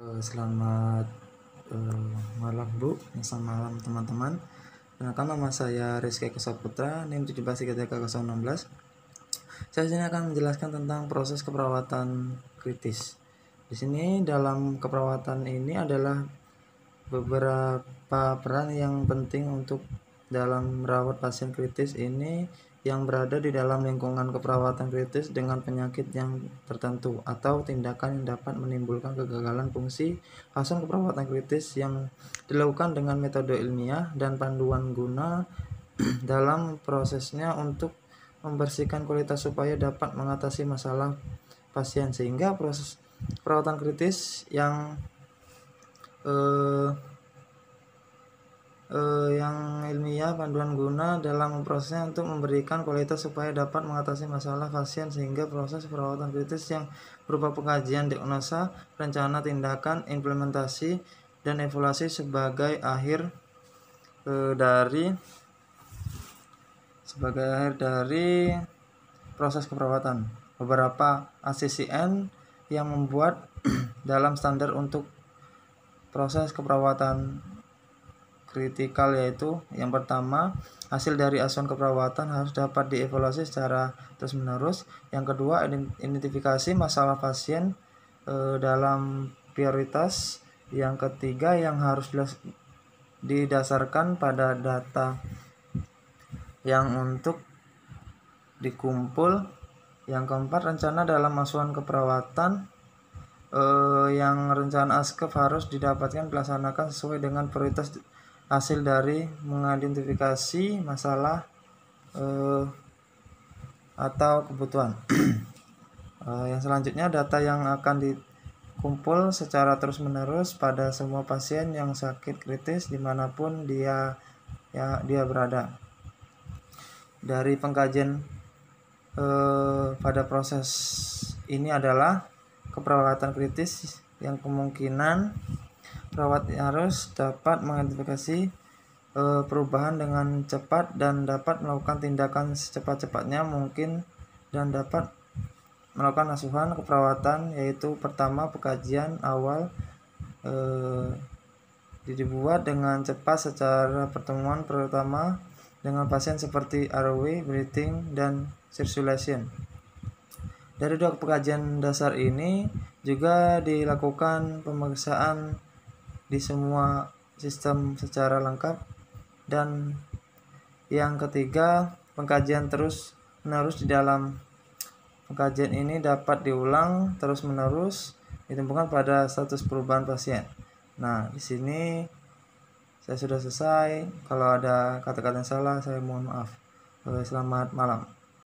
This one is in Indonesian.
Selamat malam Bu, selamat malam teman-teman. Perkenalkan, nama saya Rizky Eka Saputra, NIM 1733K016. Saya sini akan menjelaskan tentang proses keperawatan kritis. Di sini dalam keperawatan ini adalah beberapa peran yang penting untuk dalam merawat pasien kritis ini yang berada di dalam lingkungan keperawatan kritis dengan penyakit yang tertentu atau tindakan yang dapat menimbulkan kegagalan fungsi pasien keperawatan kritis yang dilakukan dengan metode ilmiah dan panduan guna dalam prosesnya untuk membersihkan kualitas supaya dapat mengatasi masalah pasien, sehingga proses perawatan kritis yang ilmiah panduan guna dalam prosesnya untuk memberikan kualitas supaya dapat mengatasi masalah pasien, sehingga proses perawatan kritis yang berupa pengkajian, diagnosa, rencana tindakan, implementasi, dan evaluasi sebagai akhir dari proses keperawatan. Beberapa ACCN yang membuat dalam standar untuk proses keperawatan kritikal, yaitu yang pertama, hasil dari asuhan keperawatan harus dapat dievaluasi secara terus-menerus. Yang kedua, identifikasi masalah pasien dalam prioritas. Yang ketiga, yang harus didasarkan pada data yang untuk dikumpul. Yang keempat, rencana dalam asuhan keperawatan. Yang rencana ASKEP harus didapatkan dilaksanakan sesuai dengan prioritas hasil dari mengidentifikasi masalah atau kebutuhan. Yang selanjutnya, data yang akan dikumpul secara terus-menerus pada semua pasien yang sakit kritis dimanapun dia berada. Dari pengkajian pada proses ini adalah keperawatan kritis yang kemungkinan perawat harus dapat mengidentifikasi perubahan dengan cepat dan dapat melakukan tindakan secepat-cepatnya mungkin dan dapat melakukan asuhan keperawatan, yaitu pertama, pengkajian awal dibuat dengan cepat secara pertemuan pertama dengan pasien seperti airway, breathing, dan circulation. Dari dua pengkajian dasar ini juga dilakukan pemeriksaan di semua sistem secara lengkap. Dan yang ketiga, pengkajian terus-menerus. Di dalam pengkajian ini dapat diulang terus-menerus ditemukan pada status perubahan pasien. Nah, di sini saya sudah selesai. Kalau ada kata-kata yang salah, saya mohon maaf. Selamat malam.